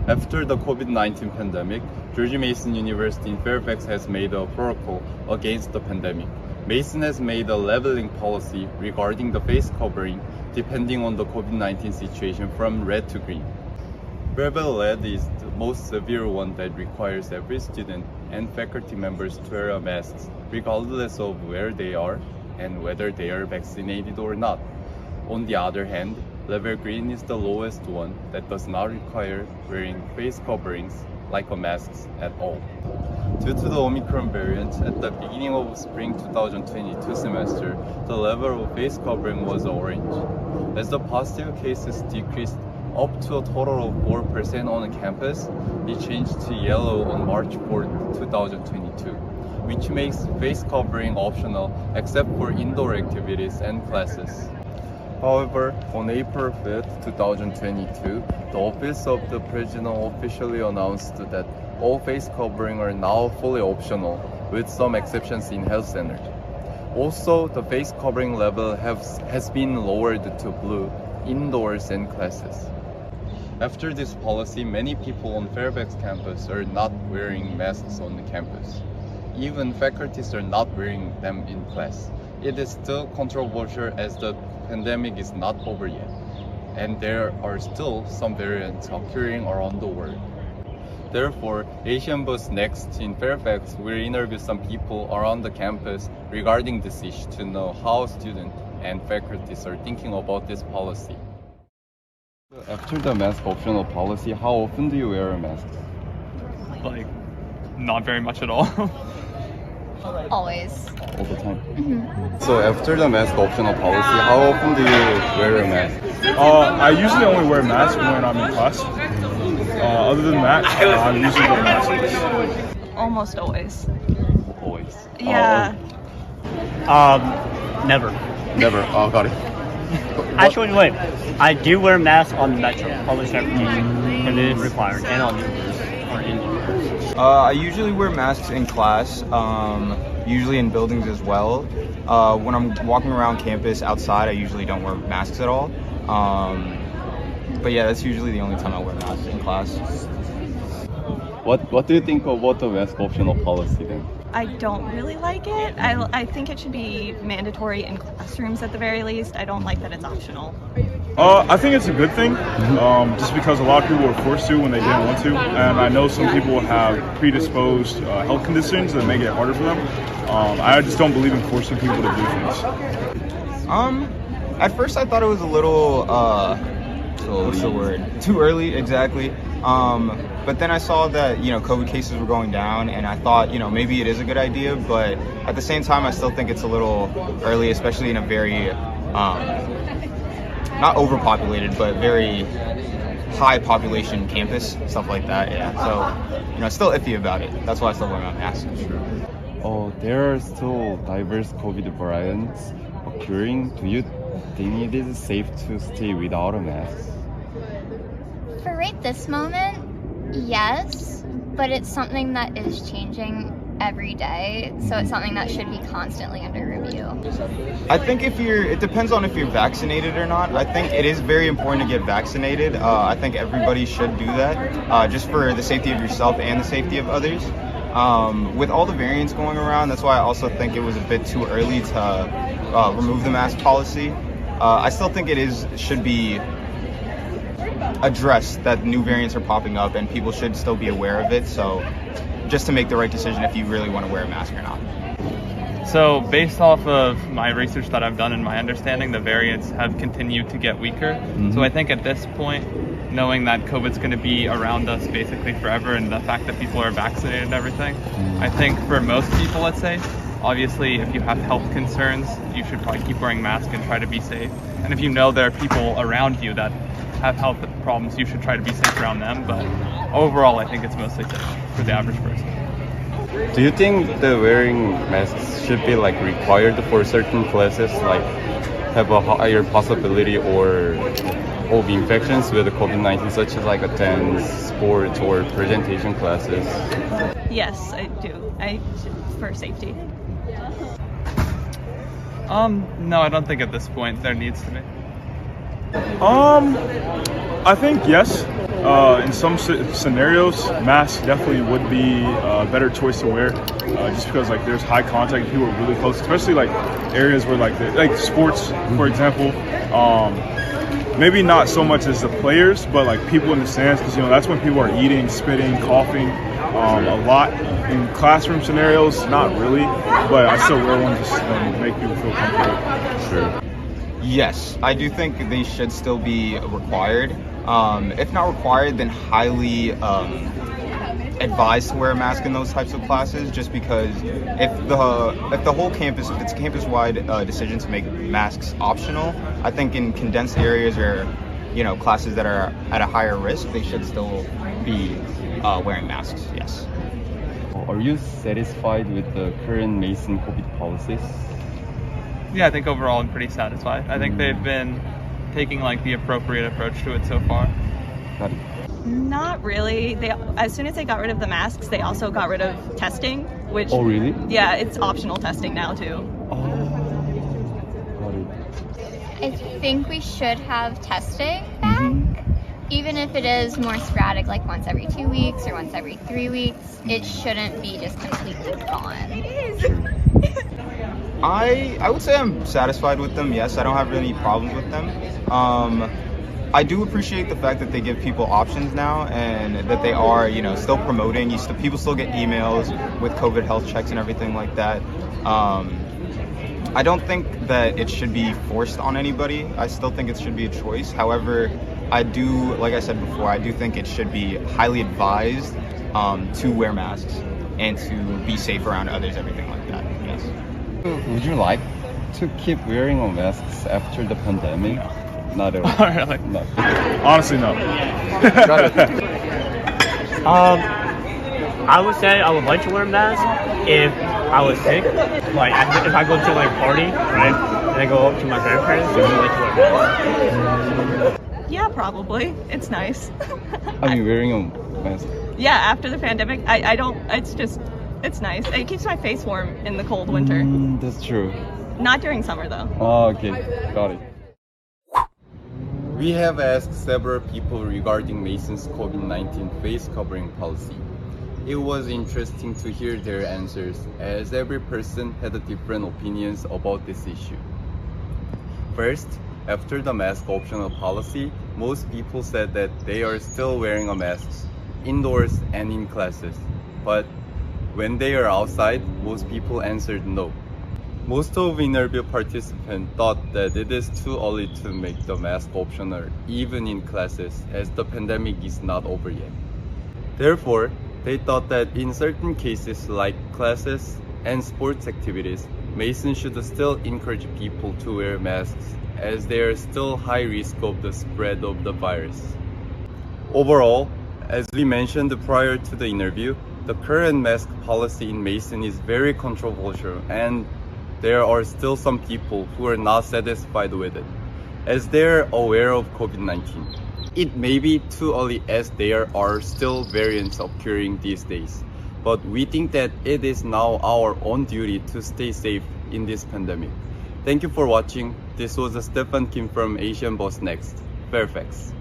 After the COVID-19 pandemic, George Mason University in Fairfax has made a protocol against the pandemic. Mason has made a leveling policy regarding the face covering depending on the COVID-19 situation from red to green. Level red is the most severe one that requires every student and faculty members to wear a mask regardless of where they are and whether they are vaccinated or not. On the other hand, level green is the lowest one that does not require wearing face coverings like a masks at all. Due to the Omicron variant, at the beginning of spring 2022 semester, the level of face covering was orange. As the positive cases decreased up to a total of 4% on the campus, it changed to yellow on March 4, 2022, which makes face covering optional except for indoor activities and classes. However, on April 5, 2022, the Office of the President officially announced that all face covering are now fully optional, with some exceptions in health centers. Also, the face covering level has been lowered to blue, indoors and classes. After this policy, many people on Fairfax campus are not wearing masks on the campus. Even faculties are not wearing them in class. It is still controversial as the pandemic is not over yet, and there are still some variants occurring around the world. Therefore, Asian Bus Next in Fairfax will interview some people around the campus regarding this issue to know how students and faculties are thinking about this policy. After the mask optional policy, how often do you wear a mask? Like, not very much at all. Always. All the time. So after the mask optional policy, how often do you wear a mask? I usually only wear masks when I'm in class. Other than that, I'm usually wearing masks. Almost always. Always. Yeah. Never. Never. Oh, got it. Actually, wait. I do wear masks on the metro, public transportation, if it is required, and on or in. I usually wear masks in class, usually in buildings as well. When I'm walking around campus outside, I usually don't wear masks at all. But yeah, that's usually the only time I wear masks in class. What do you think about the mask optional policy then? I don't really like it. I think it should be mandatory in classrooms at the very least. I don't like that it's optional. I think it's a good thing, just because a lot of people were forced to when they didn't want to, and I know some people have predisposed health conditions that make it harder for them. I just don't believe in forcing people to do things. At first I thought it was a little, what's the word? Too early, exactly. But then I saw that, COVID cases were going down, and I thought, maybe it is a good idea, but at the same time, I still think it's a little early, especially in a very, not overpopulated, but very high population campus, stuff like that, yeah. So, still iffy about it. That's why I still wear my mask. Oh, there are still diverse COVID variants occurring. Do you think it is safe to stay without a mask? For right this moment, yes, but it's something that is changing every day, so it's something that should be constantly under review. I think it depends on if you're vaccinated or not. I think it is very important to get vaccinated. I think everybody should do that, just for the safety of yourself and the safety of others. With all the variants going around, that's why I also think it was a bit too early to remove the mask policy. I still think should be addressed that new variants are popping up and people should still be aware of it. So just to make the right decision if you really want to wear a mask or not. So based off of my research that I've done and my understanding, the variants have continued to get weaker. So I think at this point, knowing that COVID's going to be around us basically forever, and the fact that people are vaccinated and everything, I think for most people, let's say, obviously if you have health concerns, you should probably keep wearing masks and try to be safe. And if you know there are people around you that have health problems, you should try to be safe around them. But overall, I think it's mostly safe for the average person. Do you think that wearing masks should be required for certain classes, have a higher possibility of infections with COVID-19, such as attend sports or presentation classes? Yes, I do. For safety. No, I don't think at this point there needs to be. I think yes. In some scenarios, masks definitely would be a better choice to wear, just because like there's high contact, people are really close, especially like areas where like sports, for example. Maybe not so much as the players, but like people in the stands, because that's when people are eating, spitting, coughing a lot. In classroom scenarios, not really, but I still wear one just to make people feel comfortable. Sure. Yes, I do think they should still be required. If not required, then highly advised to wear a mask in those types of classes, just because if the whole campus, if it's a campus-wide decision to make masks optional, I think in condensed areas or classes that are at a higher risk, they should still be wearing masks. Yes. Are you satisfied with the current Mason COVID policies? Yeah, I think overall I'm pretty satisfied. I think they've been taking like the appropriate approach to it so far. Got it. Not really. As soon as they got rid of the masks, they also got rid of testing, which Oh, really? Yeah, it's optional testing now too. Got it. I think we should have testing back, even if it is more sporadic, like once every 2 weeks or once every 3 weeks. It shouldn't be just completely gone. I would say I'm satisfied with them. Yes, I don't have any problems with them. I do appreciate the fact that they give people options now, and that they are, still promoting. People still get emails with COVID health checks and everything like that. I don't think that it should be forced on anybody. I still think it should be a choice. However, like I said before, I do think it should be highly advised to wear masks and to be safe around others, everything like that. Yes. Would you like to keep wearing a masks after the pandemic? Not at all. Really? No. Honestly, no. I would say I would like to wear a mask if I was sick. Like if I go to like a party, right, and I go up to my grandparents, I would like to wear a mask. Yeah, probably. It's nice. I mean, wearing a mask. Yeah, after the pandemic, I don't. It's nice. It keeps my face warm in the cold winter. That's true. Not during summer though. Oh, okay, got it. We have asked several people regarding Mason's COVID-19 face covering policy. It was interesting to hear their answers, as every person had different opinions about this issue. First, after the mask optional policy, most people said that they are still wearing a mask indoors and in classes. But when they are outside, most people answered no. Most of interview participants thought that it is too early to make the mask optional even in classes, as the pandemic is not over yet. Therefore, they thought that in certain cases like classes and sports activities, Mason should still encourage people to wear masks, as there is still high risk of the spread of the virus. Overall, as we mentioned prior to the interview, the current mask policy in Mason is very controversial, and there are still some people who are not satisfied with it, as they are aware of COVID-19. It may be too early, as there are still variants occurring these days, but we think that it is now our own duty to stay safe in this pandemic. Thank you for watching. This was Stefan Kim from Asian Boss Next, Fairfax.